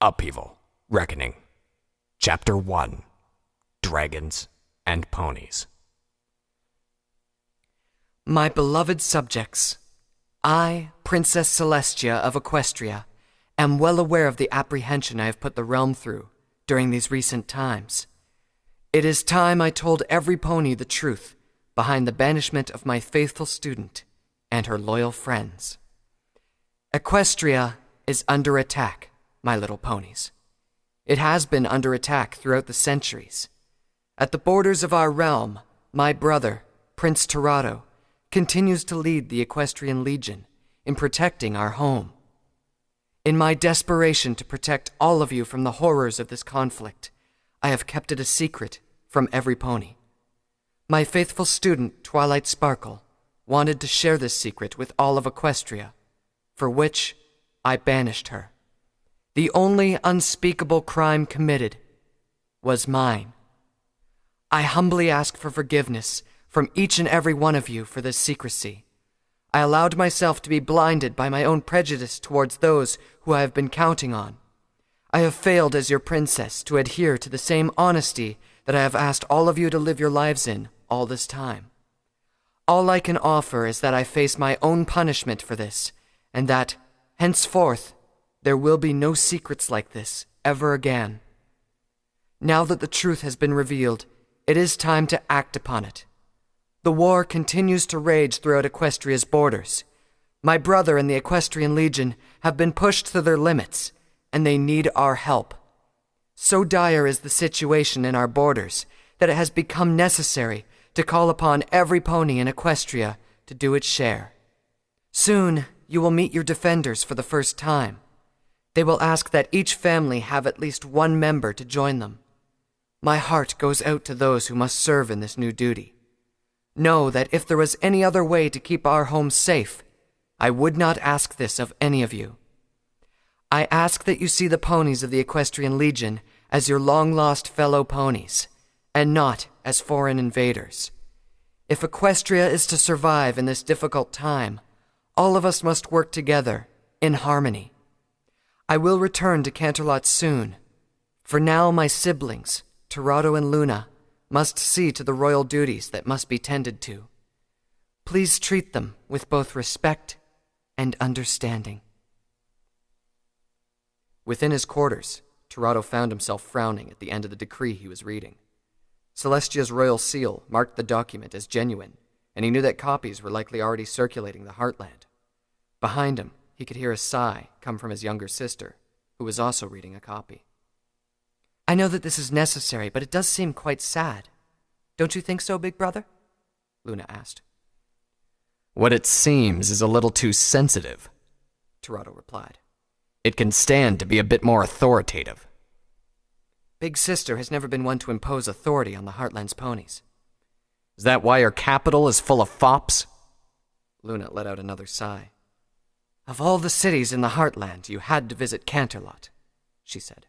Upheaval, Reckoning. Chapter 1. Dragons and Ponies. My beloved subjects, I, Princess Celestia of Equestria, am well aware of the apprehension I have put the realm through during these recent times. It is time I told every pony the truth behind the banishment of my faithful student and her loyal friends. Equestria is under attack, my little ponies. It has been under attack throughout the centuries. At the borders of our realm, my brother, Prince Tirado, continues to lead the Equestrian Legion in protecting our home. In my desperation to protect all of you from the horrors of this conflict, I have kept it a secret from every pony. My faithful student, Twilight Sparkle, wanted to share this secret with all of Equestria, for which I banished her. The only unspeakable crime committed was mine. I humbly ask for forgiveness from each and every one of you for this secrecy. I allowed myself to be blinded by my own prejudice towards those who I have been counting on. I have failed as your princess to adhere to the same honesty that I have asked all of you to live your lives in all this time. All I can offer is that I face my own punishment for this, and that, henceforth, there will be no secrets like this ever again. Now that the truth has been revealed, it is time to act upon it. The war continues to rage throughout Equestria's borders. My brother and the Equestrian Legion have been pushed to their limits, and they need our help. So dire is the situation in our borders that it has become necessary to call upon every pony in Equestria to do its share. Soon, you will meet your defenders for the first time. They will ask that each family have at least one member to join them. My heart goes out to those who must serve in this new duty. Know that if there was any other way to keep our home safe, I would not ask this of any of you. I ask that you see the ponies of the Equestrian Legion as your long-lost fellow ponies, and not as foreign invaders. If Equestria is to survive in this difficult time, all of us must work together, in harmony. I will return to Canterlot soon. For now, my siblings, Tirado and Luna, must see to the royal duties that must be tended to. Please treat them with both respect and understanding. Within his quarters, Tirado found himself frowning at the end of the decree he was reading. Celestia's royal seal marked the document as genuine, and he knew that copies were likely already circulating the Heartland. Behind him, he could hear a sigh come from his younger sister, who was also reading a copy. I know that this is necessary, but it does seem quite sad. Don't you think so, big brother? Luna asked. What it seems is a little too sensitive, Tirado replied. It can stand to be a bit more authoritative. Big sister has never been one to impose authority on the Heartland's ponies. Is that why your capital is full of fops? Luna let out another sigh. Of all the cities in the Heartland, you had to visit Canterlot, she said.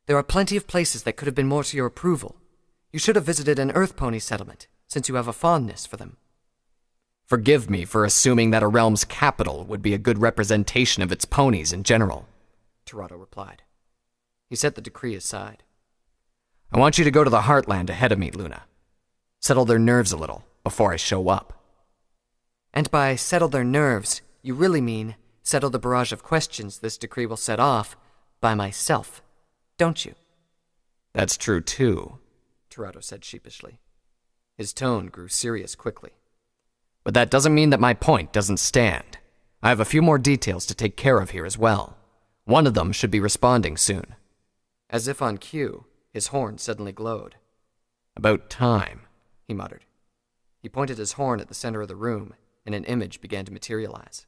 There are plenty of places that could have been more to your approval. You should have visited an Earth Pony settlement, since you have a fondness for them. Forgive me for assuming that a realm's capital would be a good representation of its ponies in general, Tirado replied. He set the decree aside. I want you to go to the Heartland ahead of me, Luna. Settle their nerves a little before I show up. And by settle their nerves, you really mean settle the barrage of questions this decree will set off by myself, don't you? That's true, too, Tirado said sheepishly. His tone grew serious quickly. But that doesn't mean that my point doesn't stand. I have a few more details to take care of here as well. One of them should be responding soon. As if on cue, his horn suddenly glowed. About time, he muttered. He pointed his horn at the center of the room, and an image began to materialize.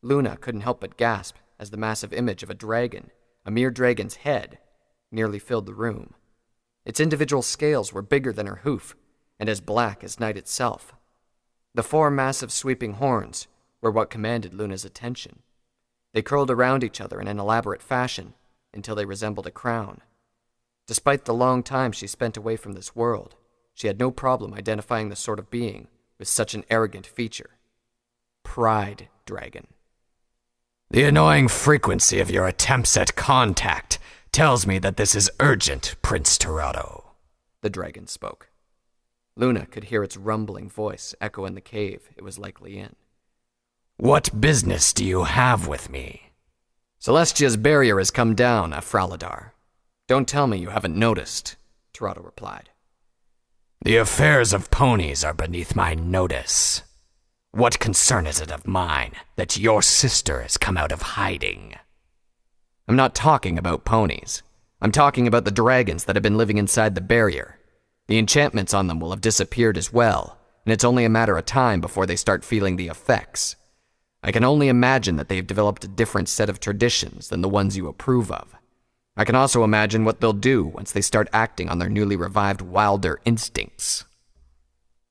Luna couldn't help but gasp as the massive image of a dragon, a mere dragon's head, nearly filled the room. Its individual scales were bigger than her hoof, and as black as night itself. The four massive sweeping horns were what commanded Luna's attention. They curled around each other in an elaborate fashion until they resembled a crown. Despite the long time she spent away from this world, she had no problem identifying the sort of being with such an arrogant feature. Pride Dragon. The annoying frequency of your attempts at contact tells me that this is urgent, Prince Tirado. The dragon spoke. Luna could hear its rumbling voice echo in the cave it was likely in. What business do you have with me? Celestia's barrier has come down, Afraladar. Don't tell me you haven't noticed, Tirado replied. The affairs of ponies are beneath my notice. What concern is it of mine that your sister has come out of hiding? I'm not talking about ponies. I'm talking about the dragons that have been living inside the barrier. The enchantments on them will have disappeared as well, and it's only a matter of time before they start feeling the effects. I can only imagine that they've developed a different set of traditions than the ones you approve of. I can also imagine what they'll do once they start acting on their newly revived wilder instincts.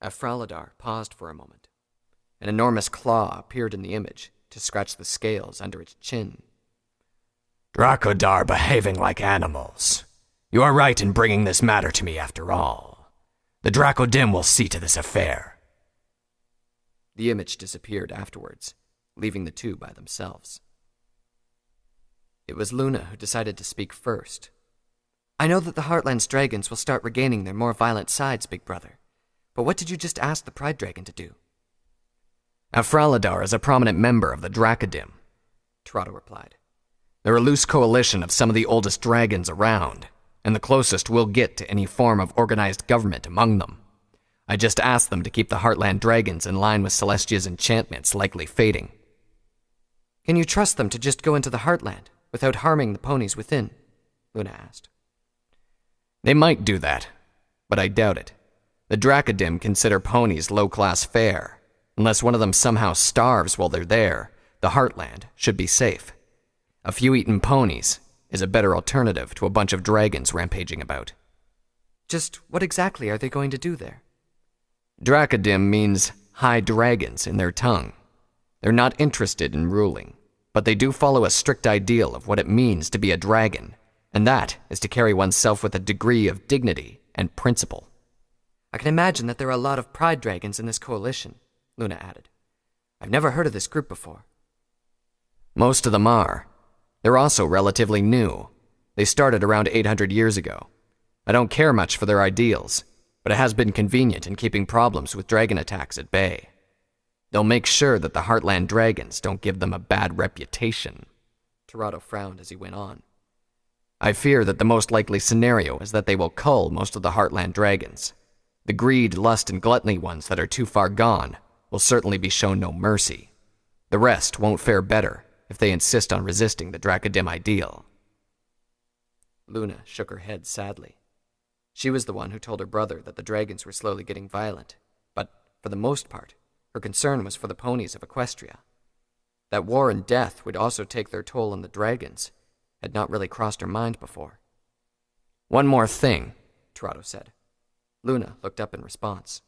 Afraladar paused for a moment. An enormous claw appeared in the image to scratch the scales under its chin. Drakodar behaving like animals. You are right in bringing this matter to me after all. The Dracodim will see to this affair. The image disappeared afterwards, leaving the two by themselves. It was Luna who decided to speak first. I know that the Heartland's dragons will start regaining their more violent sides, Big Brother. But what did you just ask the Pride Dragon to do? Afraladar is a prominent member of the Dracodim, Tirado replied. They're a loose coalition of some of the oldest dragons around, and the closest we'll get to any form of organized government among them. I just asked them to keep the Heartland dragons in line with Celestia's enchantments likely fading. Can you trust them to just go into the Heartland without harming the ponies within? Luna asked. They might do that, but I doubt it. The Dracodim consider ponies low-class fare. Unless one of them somehow starves while they're there, the Heartland should be safe. A few eaten ponies is a better alternative to a bunch of dragons rampaging about. Just what exactly are they going to do there? Dracodim means high dragons in their tongue. They're not interested in ruling, but they do follow a strict ideal of what it means to be a dragon, and that is to carry oneself with a degree of dignity and principle. I can imagine that there are a lot of pride dragons in this coalition, Luna added. I've never heard of this group before. Most of them are. They're also relatively new. They started around 800 years ago. I don't care much for their ideals, but it has been convenient in keeping problems with dragon attacks at bay. They'll make sure that the Heartland dragons don't give them a bad reputation. Tirado frowned as he went on. I fear that the most likely scenario is that they will cull most of the Heartland dragons. The greed, lust, and gluttony ones that are too far gone will certainly be shown no mercy. The rest won't fare better if they insist on resisting the Dracodim ideal. Luna shook her head sadly. She was the one who told her brother that the dragons were slowly getting violent, but for the most part, her concern was for the ponies of Equestria. That war and death would also take their toll on the dragons had not really crossed her mind before. One more thing, Tirado said. Luna looked up in response.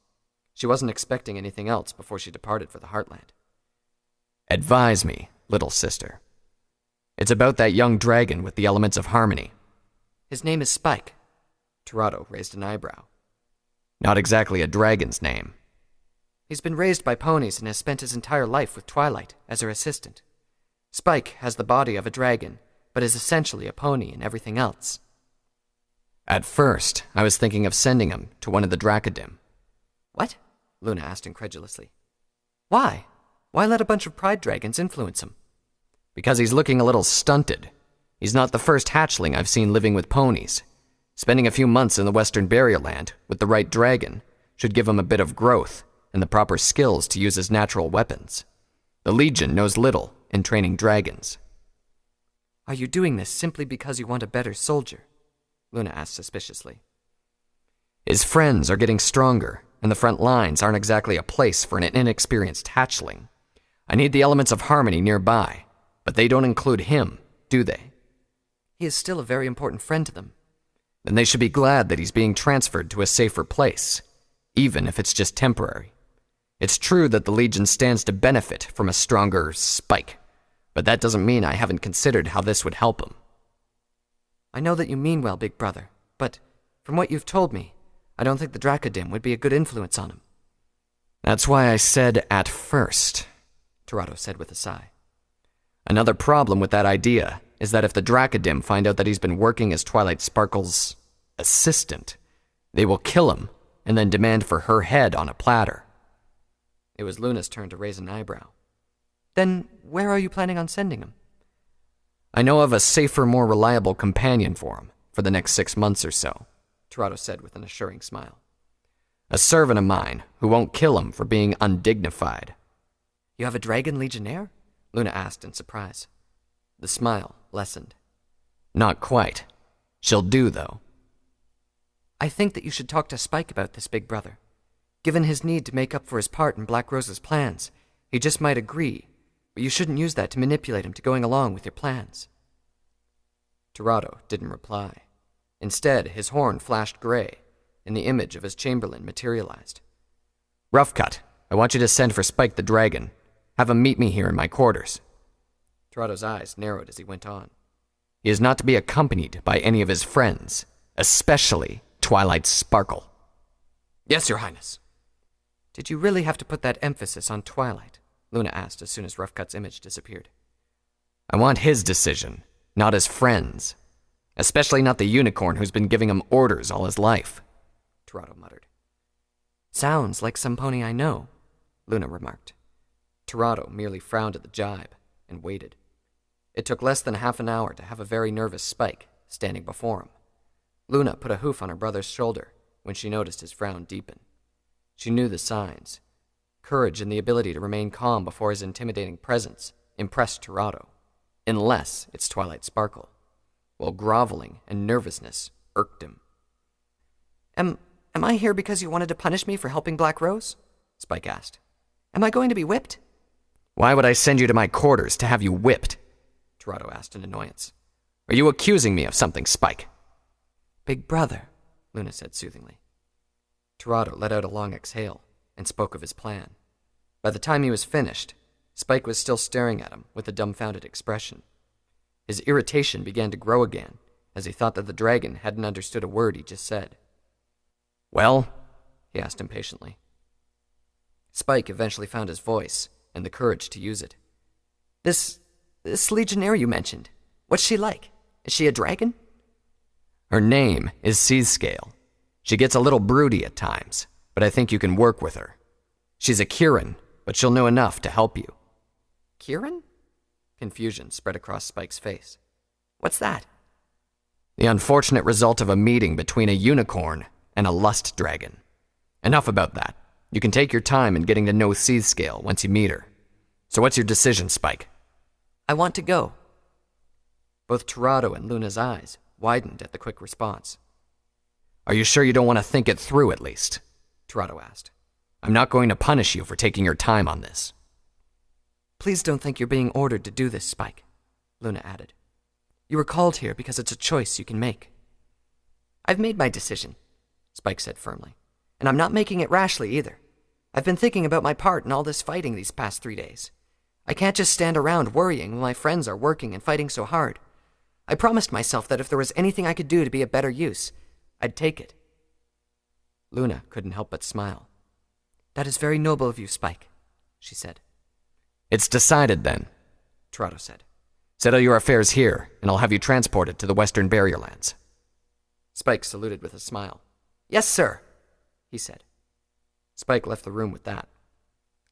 She wasn't expecting anything else before she departed for the Heartland. Advise me, little sister. It's about that young dragon with the elements of harmony. His name is Spike. Tirado raised an eyebrow. Not exactly a dragon's name. He's been raised by ponies and has spent his entire life with Twilight as her assistant. Spike has the body of a dragon, but is essentially a pony in everything else. At first, I was thinking of sending him to one of the Dracodim. What? Luna asked incredulously. Why? Why let a bunch of pride dragons influence him? Because he's looking a little stunted. He's not the first hatchling I've seen living with ponies. Spending a few months in the Western Barrier Land with the right dragon should give him a bit of growth and the proper skills to use his natural weapons. The Legion knows little in training dragons. Are you doing this simply because you want a better soldier? Luna asked suspiciously. His friends are getting stronger, and the front lines aren't exactly a place for an inexperienced hatchling. I need the elements of harmony nearby, but they don't include him, do they? He is still a very important friend to them. Then they should be glad that he's being transferred to a safer place, even if it's just temporary. It's true that the Legion stands to benefit from a stronger Spike, but that doesn't mean I haven't considered how this would help him. I know that you mean well, Big Brother, but from what you've told me, I don't think the Dracodim would be a good influence on him. That's why I said at first, Tirado said with a sigh. Another problem with that idea is that if the Dracodim find out that he's been working as Twilight Sparkle's assistant, they will kill him and then demand for her head on a platter. It was Luna's turn to raise an eyebrow. Then where are you planning on sending him? I know of a safer, more reliable companion for him for the next 6 months or so, Toronto said with an assuring smile. A servant of mine who won't kill him for being undignified. You have a dragon legionnaire? Luna asked in surprise. The smile lessened. Not quite. She'll do, though. I think that you should talk to Spike about this, Big Brother. Given his need to make up for his part in Black Rose's plans, he just might agree, but you shouldn't use that to manipulate him to going along with your plans. Toronto didn't reply. Instead, his horn flashed gray, and the image of his chamberlain materialized. Rough Cut, I want you to send for Spike the Dragon. Have him meet me here in my quarters. Toronto's eyes narrowed as he went on. He is not to be accompanied by any of his friends, especially Twilight Sparkle. Yes, Your Highness. Did you really have to put that emphasis on Twilight? Luna asked as soon as Rough Cut's image disappeared. I want his decision, not his friends. Especially not the unicorn who's been giving him orders all his life, Toronto muttered. Sounds like some pony I know, Luna remarked. Toronto merely frowned at the jibe and waited. It took less than half an hour to have a very nervous Spike standing before him. Luna put a hoof on her brother's shoulder when she noticed his frown deepen. She knew the signs. Courage and the ability to remain calm before his intimidating presence impressed Toronto, unless it's Twilight Sparkle, while groveling and nervousness irked him. Am I here because you wanted to punish me for helping Black Rose? Spike asked. Am I going to be whipped? Why would I send you to my quarters to have you whipped? Toronto asked in annoyance. Are you accusing me of something, Spike? Big Brother, Luna said soothingly. Toronto let out a long exhale and spoke of his plan. By the time he was finished, Spike was still staring at him with a dumbfounded expression. His irritation began to grow again as he thought that the dragon hadn't understood a word he just said. Well? He asked impatiently. Spike eventually found his voice and the courage to use it. This legionnaire you mentioned, what's she like? Is she a dragon? Her name is Seascale. She gets a little broody at times, but I think you can work with her. She's a Kirin, but she'll know enough to help you. Kirin? Confusion spread across Spike's face. What's that? The unfortunate result of a meeting between a unicorn and a lust dragon. Enough about that. You can take your time in getting to know Seascale once you meet her. So what's your decision, Spike? I want to go. Both Toronto and Luna's eyes widened at the quick response. Are you sure you don't want to think it through at least? Toronto asked. I'm not going to punish you for taking your time on this. Please don't think you're being ordered to do this, Spike, Luna added. You were called here because it's a choice you can make. I've made my decision, Spike said firmly, and I'm not making it rashly either. I've been thinking about my part in all this fighting these past 3 days. I can't just stand around worrying while my friends are working and fighting so hard. I promised myself that if there was anything I could do to be of better use, I'd take it. Luna couldn't help but smile. That is very noble of you, Spike, she said. It's decided then, Toronto said. Settle your affairs here, and I'll have you transported to the Western Barrier Lands. Spike saluted with a smile. Yes, sir, he said. Spike left the room with that.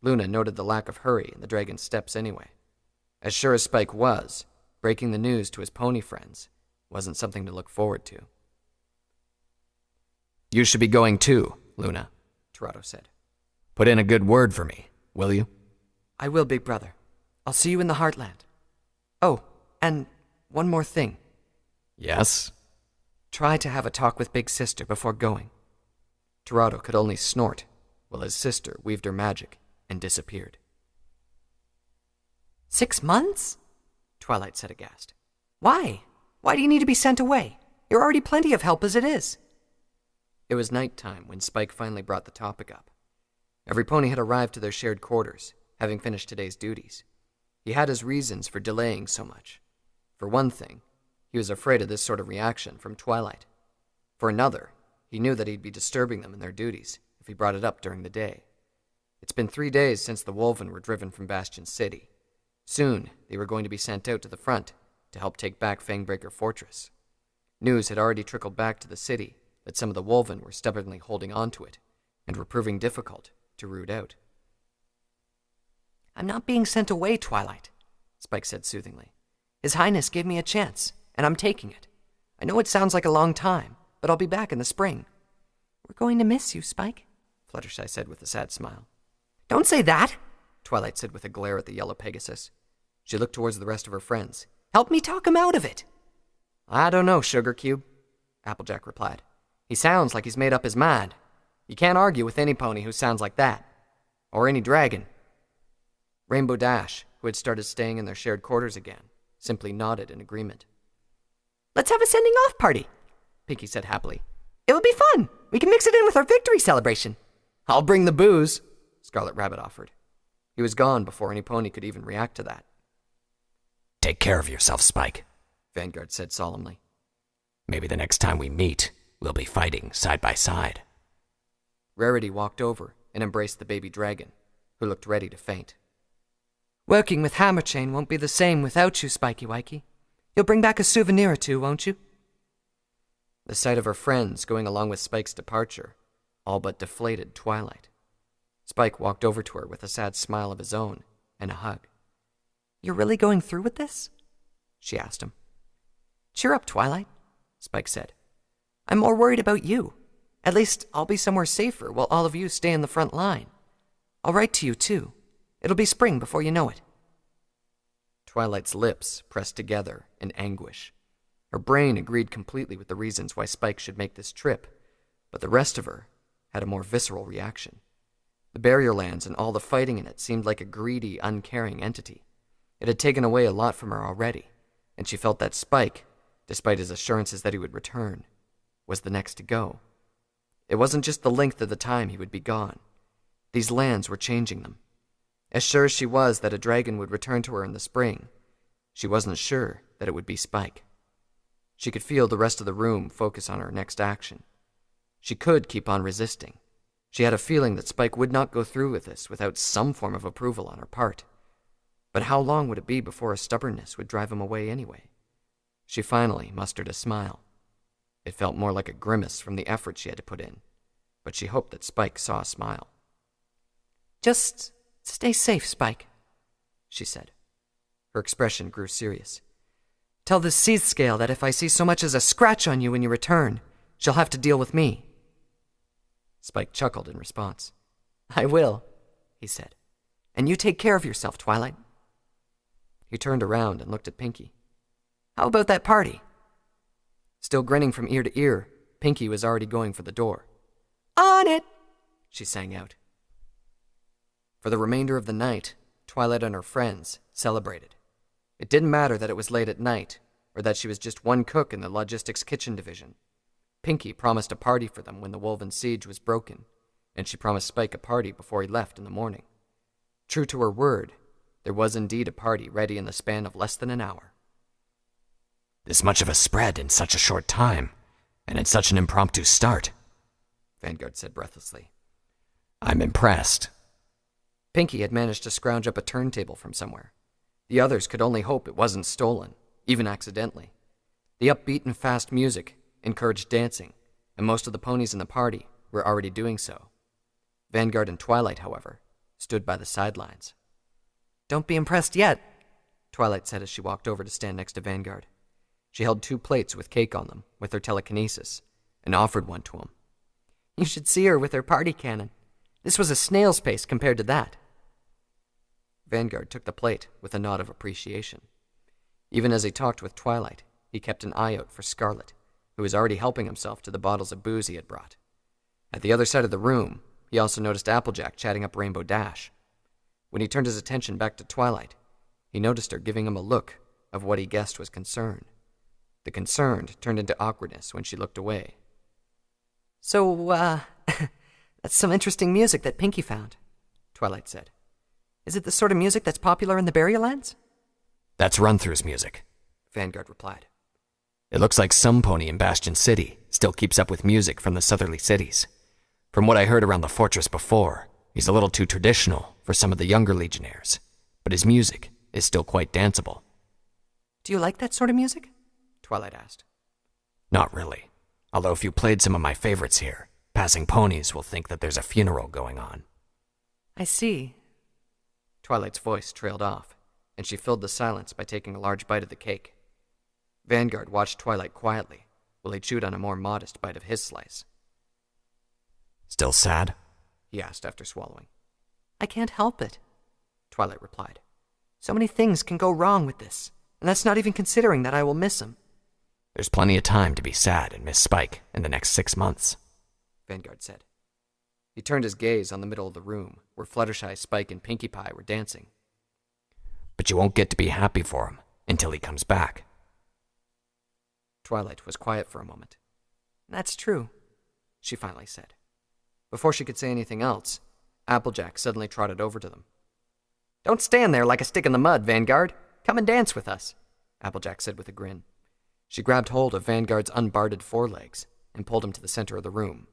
Luna noted the lack of hurry in the dragon's steps anyway. As sure as Spike was, breaking the news to his pony friends wasn't something to look forward to. You should be going too, Luna, Toronto said. Put in a good word for me, will you? I will, Big Brother. I'll see you in the Heartland. Oh, and one more thing. Yes? Try to have a talk with Big Sister before going. Toronto could only snort, while his sister weaved her magic and disappeared. 6 months? Twilight said aghast. Why? Why do you need to be sent away? You're already plenty of help as it is. It was nighttime when Spike finally brought the topic up. Every pony had arrived to their shared quarters, having finished today's duties. He had his reasons for delaying so much. For one thing, he was afraid of this sort of reaction from Twilight. For another, he knew that he'd be disturbing them in their duties if he brought it up during the day. It's been 3 days since the Wolven were driven from Bastion City. Soon, they were going to be sent out to the front to help take back Fangbreaker Fortress. News had already trickled back to the city that some of the Wolven were stubbornly holding on to it and were proving difficult to root out. I'm not being sent away, Twilight, Spike said soothingly. His Highness gave me a chance, and I'm taking it. I know it sounds like a long time, but I'll be back in the spring. We're going to miss you, Spike, Fluttershy said with a sad smile. Don't say that, Twilight said with a glare at the yellow Pegasus. She looked towards the rest of her friends. Help me talk him out of it. I don't know, Sugar Cube, Applejack replied. He sounds like he's made up his mind. You can't argue with any pony who sounds like that. Or any dragon. Rainbow Dash, who had started staying in their shared quarters again, simply nodded in agreement. Let's have a sending off party, Pinkie said happily. It'll be fun. We can mix it in with our victory celebration. I'll bring the booze, Scarlet Rabbit offered. He was gone before any pony could even react to that. Take care of yourself, Spike, Vanguard said solemnly. Maybe the next time we meet, we'll be fighting side by side. Rarity walked over and embraced the baby dragon, who looked ready to faint. Working with Hammerchain won't be the same without you, Spikey Wikey. You'll bring back a souvenir or two, won't you? The sight of her friends going along with Spike's departure all but deflated Twilight. Spike walked over to her with a sad smile of his own and a hug. You're really going through with this? She asked him. Cheer up, Twilight, Spike said. I'm more worried about you. At least I'll be somewhere safer while all of you stay in the front line. I'll write to you, too. It'll be spring before you know it. Twilight's lips pressed together in anguish. Her brain agreed completely with the reasons why Spike should make this trip, but the rest of her had a more visceral reaction. The barrier lands and all the fighting in it seemed like a greedy, uncaring entity. It had taken away a lot from her already, and she felt that Spike, despite his assurances that he would return, was the next to go. It wasn't just the length of the time he would be gone. These lands were changing them. As sure as she was that a dragon would return to her in the spring, she wasn't sure that it would be Spike. She could feel the rest of the room focus on her next action. She could keep on resisting. She had a feeling that Spike would not go through with this without some form of approval on her part. But how long would it be before her stubbornness would drive him away anyway? She finally mustered a smile. It felt more like a grimace from the effort she had to put in, but she hoped that Spike saw a smile. Just stay safe, Spike, she said. Her expression grew serious. Tell the Seath Scale that if I see so much as a scratch on you when you return, she'll have to deal with me. Spike chuckled in response. I will, he said. And you take care of yourself, Twilight. He turned around and looked at Pinkie. How about that party? Still grinning from ear to ear, Pinkie was already going for the door. On it, she sang out. For the remainder of the night, Twilight and her friends celebrated. It didn't matter that it was late at night, or that she was just one cook in the logistics kitchen division. Pinkie promised a party for them when the Wolven siege was broken, and she promised Spike a party before he left in the morning. True to her word, there was indeed a party ready in the span of less than an hour. This much of a spread in such a short time, and in such an impromptu start, Vanguard said breathlessly. I'm impressed. Pinkie had managed to scrounge up a turntable from somewhere. The others could only hope it wasn't stolen, even accidentally. The upbeat and fast music encouraged dancing, and most of the ponies in the party were already doing so. Vanguard and Twilight, however, stood by the sidelines. Don't be impressed yet, Twilight said as she walked over to stand next to Vanguard. She held 2 plates with cake on them with her telekinesis and offered one to him. You should see her with her party cannon. This was a snail's pace compared to that. Vanguard took the plate with a nod of appreciation. Even as he talked with Twilight, he kept an eye out for Scarlet, who was already helping himself to the bottles of booze he had brought. At the other side of the room, he also noticed Applejack chatting up Rainbow Dash. When he turned his attention back to Twilight, he noticed her giving him a look of what he guessed was concern. The concern turned into awkwardness when she looked away. So, that's some interesting music that Pinkie found, Twilight said. Is it the sort of music that's popular in the Barrier Lands? That's Run-Through's music, Vanguard replied. It looks like some pony in Bastion City still keeps up with music from the southerly cities. From what I heard around the fortress before, he's a little too traditional for some of the younger legionnaires, but his music is still quite danceable. Do you like that sort of music? Twilight asked. Not really. Although if you played some of my favorites here, passing ponies will think that there's a funeral going on. I see. Twilight's voice trailed off, and she filled the silence by taking a large bite of the cake. Vanguard watched Twilight quietly while he chewed on a more modest bite of his slice. Still sad? He asked after swallowing. I can't help it, Twilight replied. So many things can go wrong with this, and that's not even considering that I will miss him. There's plenty of time to be sad and miss Spike in the next 6 months, Vanguard said. He turned his gaze on the middle of the room, where Fluttershy, Spike, and Pinkie Pie were dancing. But you won't get to be happy for him until he comes back. Twilight was quiet for a moment. That's true, she finally said. Before she could say anything else, Applejack suddenly trotted over to them. Don't stand there like a stick in the mud, Vanguard. Come and dance with us, Applejack said with a grin. She grabbed hold of Vanguard's unbarred forelegs and pulled him to the center of the room.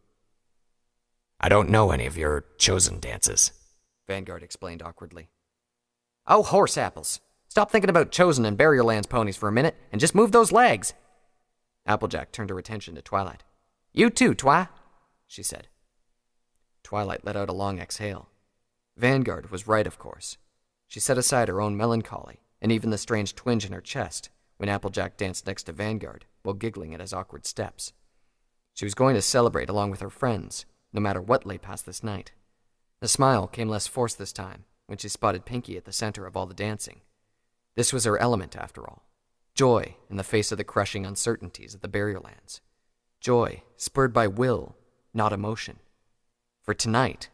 I don't know any of your chosen dances, Vanguard explained awkwardly. Oh, horse apples. Stop thinking about chosen and Barrierlands ponies for a minute and just move those legs. Applejack turned her attention to Twilight. You too, Twi, she said. Twilight let out a long exhale. Vanguard was right, of course. She set aside her own melancholy and even the strange twinge in her chest when Applejack danced next to Vanguard while giggling at his awkward steps. She was going to celebrate along with her friends, no matter what lay past this night. The smile came less forced this time when she spotted Pinkie at the center of all the dancing. This was her element, after all. Joy in the face of the crushing uncertainties of the Barrierlands. Joy spurred by will, not emotion. For tonight,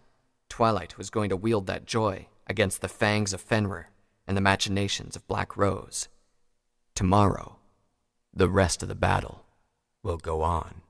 Twilight was going to wield that joy against the fangs of Fenrir and the machinations of Black Rose. Tomorrow, the rest of the battle will go on.